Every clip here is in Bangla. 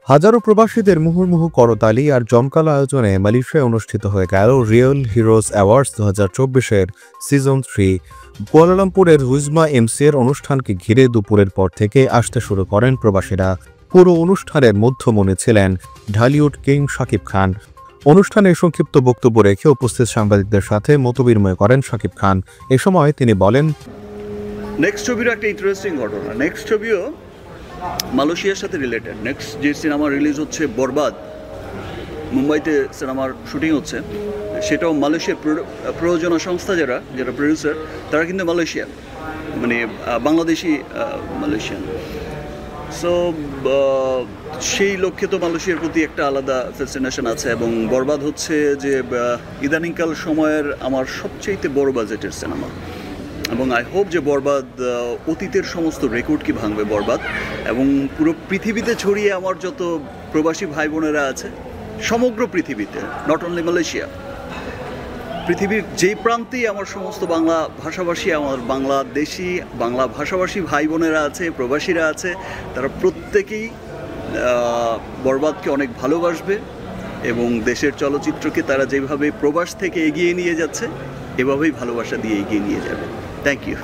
হাজারো প্রবাসীদের মুহুর্মুহু করতালি আর জমকালো আয়োজনে মালয়েশিয়ায় অনুষ্ঠিত হয়ে গেল রিয়েল হিরোজ অ্যাওয়ার্ডস 2024-এর সিজন 3। কুয়ালালামপুরের রুজমা এমসি এর অনুষ্ঠানকে ঘিরে দুপুরের পর থেকে আসতে শুরু করেন প্রবাসীরা। পুরো অনুষ্ঠানের মধ্যমণি ছিলেন ঢালিউড কিং শাকিব খান। অনুষ্ঠানে সংক্ষিপ্ত বক্তব্য রেখে উপস্থিত সাংবাদিকদের সাথে মতবিনিময় করেন শাকিব খান। এ সময় তিনি বলেন, নেক্সট ছবির একটা ইন্টারেস্টিং ঘটনা। নেক্সট ছবিও মালয়েশিয়ার সাথে রিলেটেড। নেক্সট যে সিনেমা রিলিজ হচ্ছে বরবাদ, মুম্বাইতে সিনেমার শুটিং হচ্ছে, সেটাও মালয়েশিয়ার প্রযোজনা সংস্থা যারা প্রডিউসার, তারা কিন্তু মালয়েশিয়ান, মানে বাংলাদেশি মালয়েশিয়ান। সো সেই লক্ষ্যে তো মালয়েশিয়ার প্রতি একটা আলাদা ফ্যাসিনেশন আছে। এবং বরবাদ হচ্ছে যে ইদানিংকাল সময়ের আমার সবচেয়ে বড় বাজেটের সিনেমা। এবং আই হোপ যে বরবাদ অতীতের সমস্ত রেকর্ডকে ভাঙবে বরবাদ, এবং পুরো পৃথিবীতে ছড়িয়ে আমার যত প্রবাসী ভাই বোনেরা আছে সমগ্র পৃথিবীতে, নট অনলি মালয়েশিয়া, পৃথিবীর যেই প্রান্তেই আমার সমস্ত বাংলা ভাষাভাষী, আমার বাংলাদেশি বাংলা ভাষাভাষী ভাই বোনেরা আছে, প্রবাসীরা আছে, তারা প্রত্যেকেই বরবাদকে অনেক ভালোবাসবে এবং দেশের চলচ্চিত্রকে তারা যেভাবে প্রবাস থেকে এগিয়ে নিয়ে যাচ্ছে এভাবেই ভালোবাসা দিয়ে এগিয়ে নিয়ে যাবে। Thank you.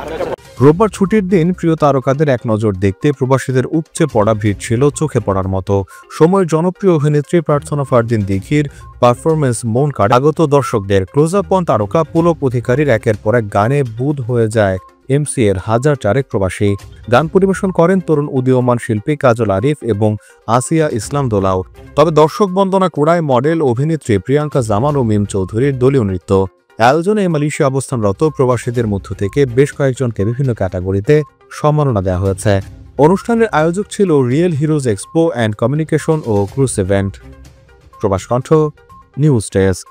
রোববার ছুটির দিন প্রিয় তারকাদের এক নজর দেখতে প্রবাসীদের উপচে পড়া ভিড় ছিল চোখে পড়ার মতো। সময়ের জনপ্রিয় অভিনেত্রী প্রার্থনা ফারদিন দিঘির পারফরমেন্স মন কাড়ে আগত দর্শকদের। ক্লোজ আপ ওয়ান তারকা পুলক অধিকারীর একের পর এক গানে বুঁদ হয়ে যায় এমসি এর হাজার চারেক প্রবাসী। গান পরিবেশন করেন তরুণ উদীয়মান শিল্পী কাজল আরিফ এবং আসিয়া ইসলাম দোলাও। তবে দর্শক বন্দনা কুড়ায় মডেল অভিনেত্রী প্রিয়াঙ্কা জামান ও মিম চৌধুরীর দলীয় নৃত্য। আয়োজনে মালয়েশিয়া অবস্থানরত প্রবাসীদের মধ্য থেকে বেশ কয়েকজনকে বিভিন্ন ক্যাটাগরিতে সম্মাননা দেওয়া হয়েছে। অনুষ্ঠানের আয়োজক ছিল real heroes expo and communication ও cruise event. Probash Kantha, news desk.